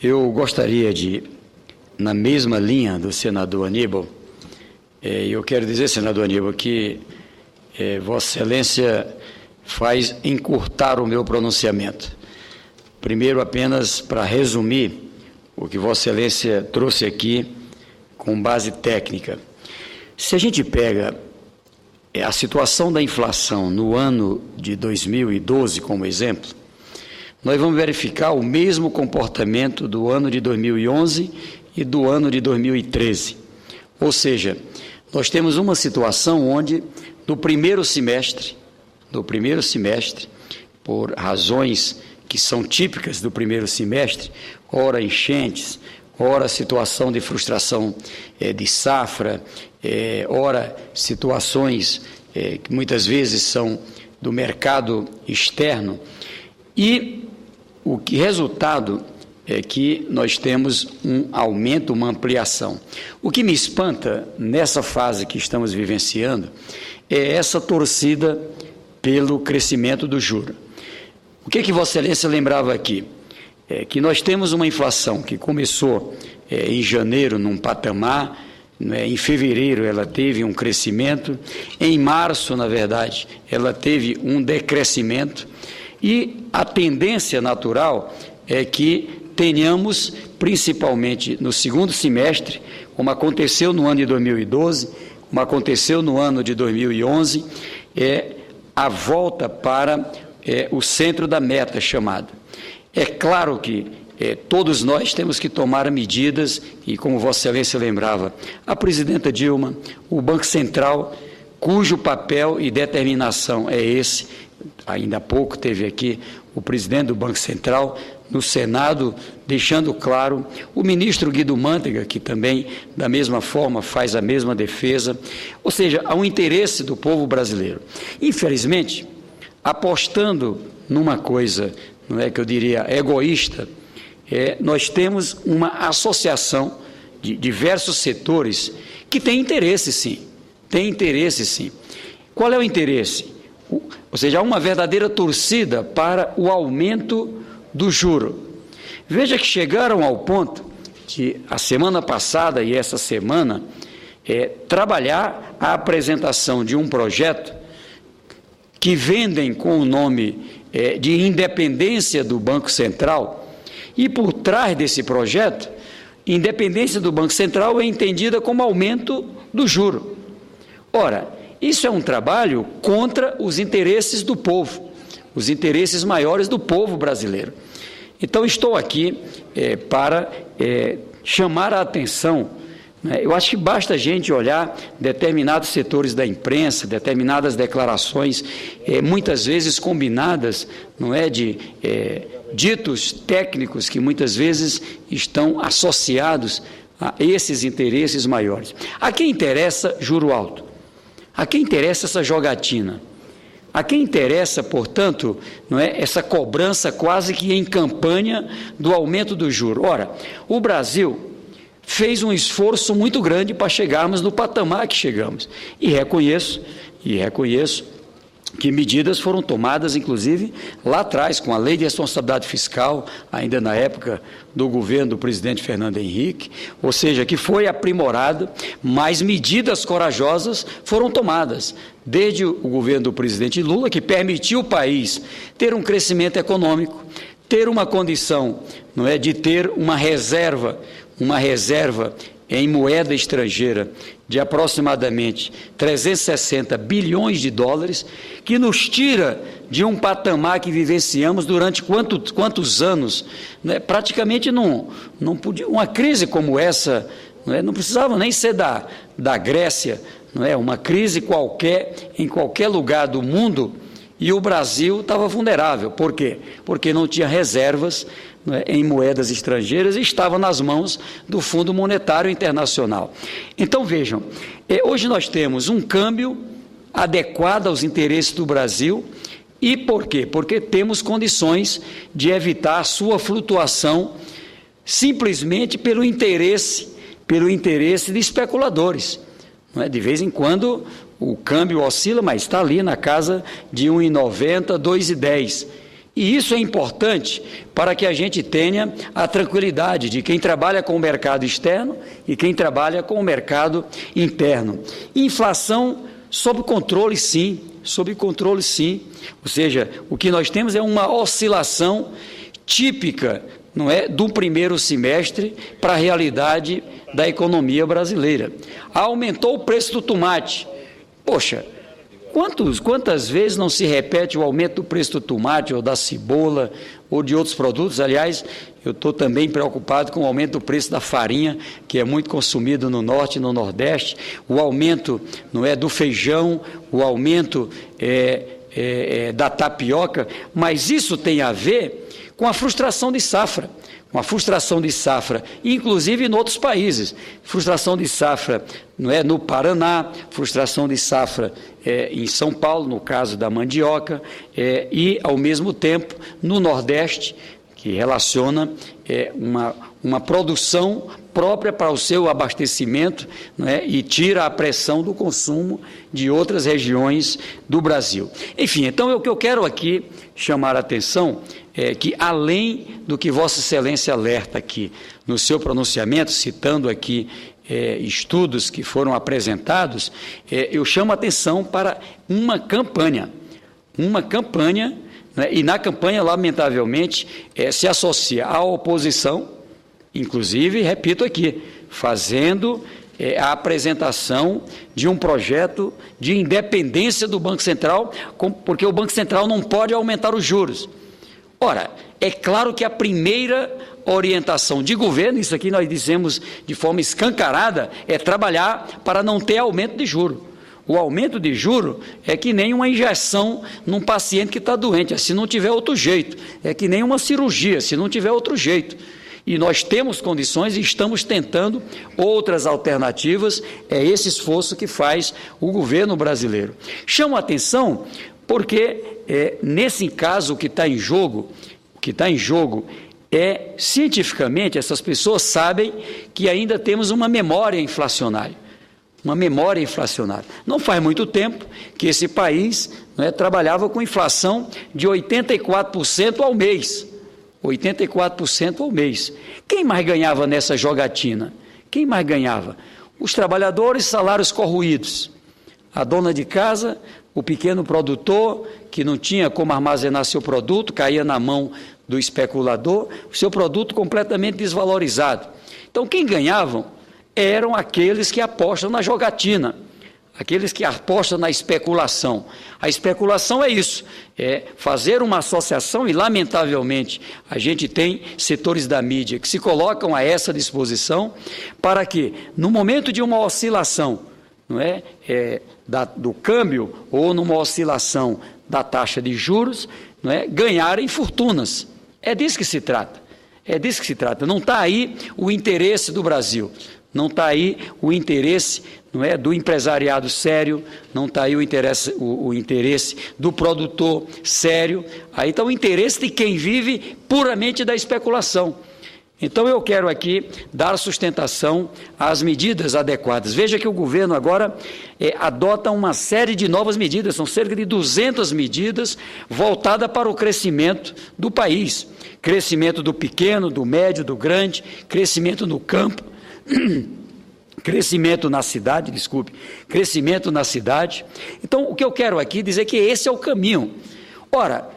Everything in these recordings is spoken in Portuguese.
Eu gostaria de, na mesma linha do senador Aníbal, eu quero dizer, senador Aníbal, que Vossa Excelência faz encurtar o meu pronunciamento. Primeiro, apenas para resumir o que Vossa Excelência trouxe aqui com base técnica. Se a gente pega a situação da inflação no ano de 2012 como exemplo, nós vamos verificar o mesmo comportamento do ano de 2011 e do ano de 2013. Ou seja, nós temos uma situação onde, no primeiro semestre, por razões que são típicas do primeiro semestre, ora enchentes, ora situação de frustração de safra, ora situações que muitas vezes são do mercado externo, e o que resultado é que nós temos um aumento, uma ampliação. O que me espanta nessa fase que estamos vivenciando é essa torcida pelo crescimento do juro. O que Vossa Excelência lembrava aqui? Que nós temos uma inflação que começou em janeiro num patamar, em fevereiro ela teve um crescimento, em março, na verdade, ela teve um decrescimento, e a tendência natural é que tenhamos, principalmente no segundo semestre, como aconteceu no ano de 2012, como aconteceu no ano de 2011, a volta para o centro da meta chamada. É claro que todos nós temos que tomar medidas, e como Vossa Excelência lembrava, a presidenta Dilma, o Banco Central, cujo papel e determinação é esse. Ainda há pouco teve aqui o presidente do Banco Central no Senado, deixando claro, o ministro Guido Mantega, que também, da mesma forma, faz a mesma defesa, ou seja, há um interesse do povo brasileiro. Infelizmente, apostando numa coisa, não é que eu diria egoísta, nós temos uma associação de diversos setores que tem interesse sim, Qual é o interesse? Ou seja, há uma verdadeira torcida para o aumento do juro. Veja que chegaram ao ponto de, a semana passada e essa semana, trabalhar a apresentação de um projeto que vendem com o nome de independência do Banco Central, e por trás desse projeto, independência do Banco Central é entendida como aumento do juro. Ora, isso é um trabalho contra os interesses do povo, os interesses maiores do povo brasileiro. Então, estou aqui para chamar a atenção. Eu acho que basta a gente olhar determinados setores da imprensa, determinadas declarações, muitas vezes combinadas, de ditos técnicos que muitas vezes estão associados a esses interesses maiores. A quem interessa juro alto? A quem interessa essa jogatina? A quem interessa, portanto, essa cobrança quase que em campanha do aumento do juro? Ora, o Brasil fez um esforço muito grande para chegarmos no patamar que chegamos. E reconheço que medidas foram tomadas, inclusive, lá atrás, com a Lei de Responsabilidade Fiscal, ainda na época do governo do presidente Fernando Henrique, ou seja, que foi aprimorado, mas medidas corajosas foram tomadas, desde o governo do presidente Lula, que permitiu o país ter um crescimento econômico, ter uma condição, de ter uma reserva em moeda estrangeira de aproximadamente 360 bilhões de dólares, que nos tira de um patamar que vivenciamos durante quantos anos, praticamente não podia, uma crise como essa, não precisava nem ser da Grécia, uma crise qualquer, em qualquer lugar do mundo, e o Brasil estava vulnerável. Por quê? Porque não tinha reservas em moedas estrangeiras e estava nas mãos do Fundo Monetário Internacional. Então, vejam, hoje nós temos um câmbio adequado aos interesses do Brasil. E por quê? Porque temos condições de evitar a sua flutuação simplesmente pelo interesse de especuladores. De vez em quando o câmbio oscila, mas está ali na casa de 1,90, 2,10. E isso é importante para que a gente tenha a tranquilidade de quem trabalha com o mercado externo e quem trabalha com o mercado interno. Inflação sob controle, sim, sob controle, sim. Ou seja, o que nós temos é uma oscilação típica, não é, do primeiro semestre para a realidade da economia brasileira. Aumentou o preço do tomate. Poxa, quantas vezes não se repete o aumento do preço do tomate ou da cebola ou de outros produtos? Aliás, eu estou também preocupado com o aumento do preço da farinha, que é muito consumido no norte e no nordeste, o aumento, não é, do feijão, o aumento da tapioca, mas isso tem a ver com a frustração de safra. Uma frustração de safra, inclusive em outros países, frustração de safra, não é, no Paraná, frustração de safra em São Paulo, no caso da mandioca, e, ao mesmo tempo, no Nordeste, que relaciona uma produção própria para o seu abastecimento, não é, e tira a pressão do consumo de outras regiões do Brasil. Enfim, então o que eu quero aqui chamar a atenção é que, além do que Vossa Excelência alerta aqui no seu pronunciamento, citando aqui estudos que foram apresentados, eu chamo a atenção para uma campanha, né, e na campanha, lamentavelmente, se associa à oposição, inclusive, repito aqui, fazendo a apresentação de um projeto de independência do Banco Central, porque o Banco Central não pode aumentar os juros. Ora, é claro que a primeira orientação de governo, isso aqui nós dizemos de forma escancarada, é trabalhar para não ter aumento de juro. O aumento de juro é que nem uma injeção num paciente que está doente, se não tiver outro jeito. É que nem uma cirurgia, se não tiver outro jeito. E nós temos condições e estamos tentando outras alternativas, é esse esforço que faz o governo brasileiro. Chamo a atenção porque, nesse caso, o que está em jogo é, cientificamente, essas pessoas sabem que ainda temos uma memória inflacionária. Não faz muito tempo que esse país, não é, trabalhava com inflação de 84% ao mês. 84% ao mês. Quem mais ganhava nessa jogatina? Quem mais ganhava? Os trabalhadores, salários corroídos. A dona de casa, o pequeno produtor, que não tinha como armazenar seu produto, caía na mão do especulador, o seu produto completamente desvalorizado. Então, quem ganhavam eram aqueles que apostam na jogatina, aqueles que apostam na especulação. A especulação é isso, é fazer uma associação, e lamentavelmente a gente tem setores da mídia que se colocam a essa disposição para que, no momento de uma oscilação, não é, do câmbio ou numa oscilação da taxa de juros, não é, ganharem fortunas. É disso que se trata. Não está aí o interesse do Brasil. Não está aí o interesse, não é, do empresariado sério, não está aí o interesse do produtor sério, aí está o interesse de quem vive puramente da especulação. Então eu quero aqui dar sustentação às medidas adequadas. Veja que o governo agora adota uma série de novas medidas, são cerca de 200 medidas voltadas para o crescimento do país. Crescimento do pequeno, do médio, do grande, crescimento no campo, crescimento na cidade. Então, o que eu quero aqui dizer é que esse é o caminho. Ora,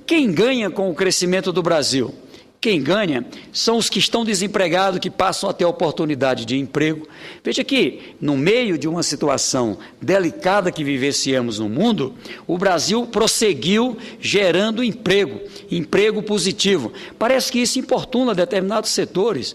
quem ganha com o crescimento do Brasil? Quem ganha são os que estão desempregados, que passam a ter oportunidade de emprego. Veja que, no meio de uma situação delicada que vivenciamos no mundo, o Brasil prosseguiu gerando emprego positivo. Parece que isso importuna determinados setores,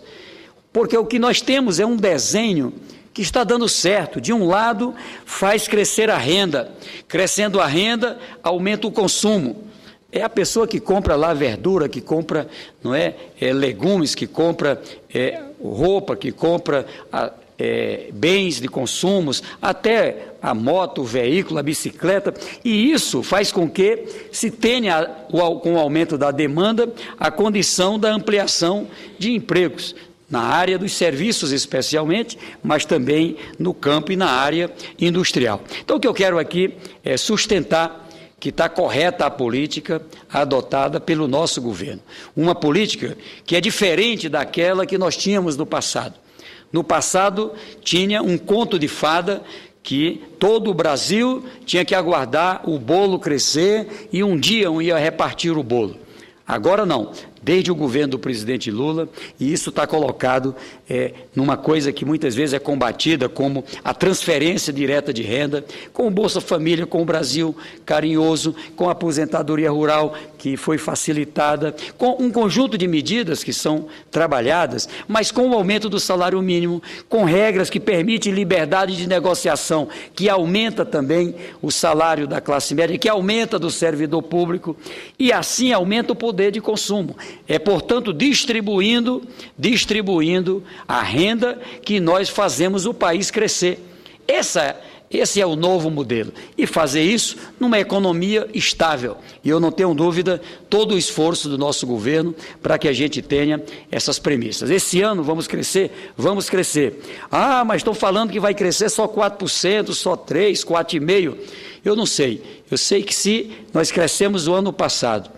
porque o que nós temos é um desenho que está dando certo. De um lado, faz crescer a renda. Crescendo a renda, aumenta o consumo. É a pessoa que compra lá verdura, que compra, não é, legumes, que compra roupa, que compra bens de consumos, até a moto, o veículo, a bicicleta, e isso faz com que se tenha, com o aumento da demanda, a condição da ampliação de empregos, na área dos serviços especialmente, mas também no campo e na área industrial. Então, o que eu quero aqui é sustentar que está correta a política adotada pelo nosso governo. Uma política que é diferente daquela que nós tínhamos no passado. No passado, tinha um conto de fada que todo o Brasil tinha que aguardar o bolo crescer e um dia ia repartir o bolo. Agora não, desde o governo do presidente Lula, e isso está colocado numa coisa que muitas vezes é combatida, como a transferência direta de renda, com o Bolsa Família, com o Brasil Carinhoso, com a aposentadoria rural, que foi facilitada, com um conjunto de medidas que são trabalhadas, mas com o aumento do salário mínimo, com regras que permitem liberdade de negociação, que aumenta também o salário da classe média, que aumenta do servidor público, e assim aumenta o poder de consumo. É, portanto, distribuindo a renda que nós fazemos o país crescer. Esse é o novo modelo. E fazer isso numa economia estável. E eu não tenho dúvida, todo o esforço do nosso governo para que a gente tenha essas premissas. Esse ano vamos crescer? Vamos crescer. Ah, mas estão falando que vai crescer só 4%, só 3%, 4,5%. Eu não sei. Eu sei que se nós crescemos o ano passado,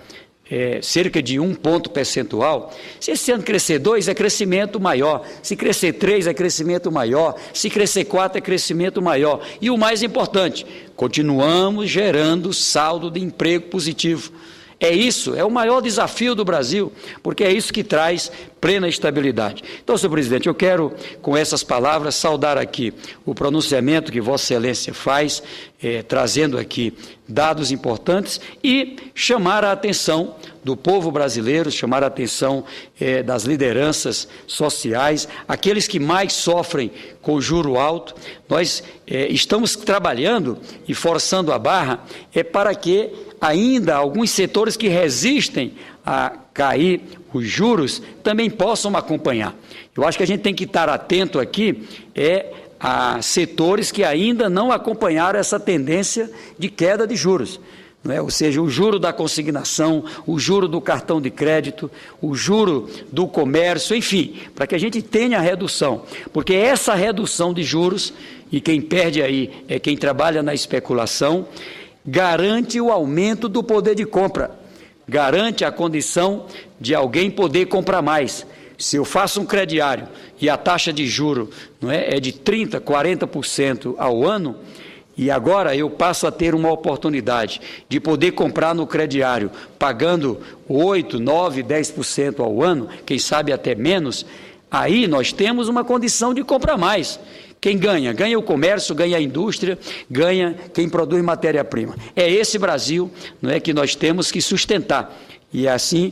cerca de 1 ponto percentual, se esse ano crescer 2 é crescimento maior, se crescer 3 é crescimento maior, se crescer 4 é crescimento maior. E o mais importante, continuamos gerando saldo de emprego positivo. É isso, é o maior desafio do Brasil, porque é isso que traz plena estabilidade. Então, senhor presidente, eu quero, com essas palavras, saudar aqui o pronunciamento que Vossa Excelência faz, trazendo aqui dados importantes e chamar a atenção do povo brasileiro, chamar a atenção das lideranças sociais, aqueles que mais sofrem com o juro alto. Nós estamos trabalhando e forçando a barra para que ainda alguns setores que resistem a cair os juros também possam acompanhar. Eu acho que a gente tem que estar atento aqui a setores que ainda não acompanharam essa tendência de queda de juros. Não é? Ou seja, o juro da consignação, o juro do cartão de crédito, o juro do comércio, enfim, para que a gente tenha redução. Porque essa redução de juros, e quem perde aí é quem trabalha na especulação, garante o aumento do poder de compra, garante a condição de alguém poder comprar mais. Se eu faço um crediário e a taxa de juro é de 30%, 40% ao ano, e agora eu passo a ter uma oportunidade de poder comprar no crediário, pagando 8%, 9%, 10% ao ano, quem sabe até menos, aí nós temos uma condição de comprar mais. Quem ganha? Ganha o comércio, ganha a indústria, ganha quem produz matéria-prima. É esse Brasil que nós temos que sustentar. E assim,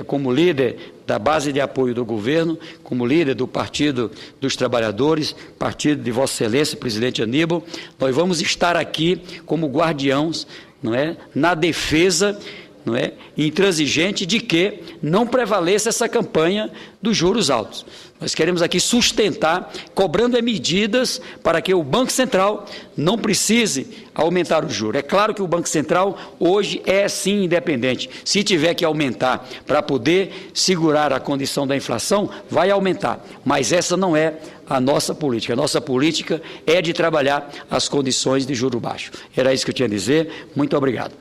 como líder da base de apoio do governo, como líder do Partido dos Trabalhadores, partido de Vossa Excelência, presidente Aníbal, nós vamos estar aqui como guardiãos, na defesa intransigente de que não prevaleça essa campanha dos juros altos. Nós queremos aqui sustentar, cobrando medidas para que o Banco Central não precise aumentar o juro. É claro que o Banco Central hoje é sim independente. Se tiver que aumentar para poder segurar a condição da inflação, vai aumentar. Mas essa não é a nossa política. A nossa política é de trabalhar as condições de juro baixo. Era isso que eu tinha a dizer. Muito obrigado.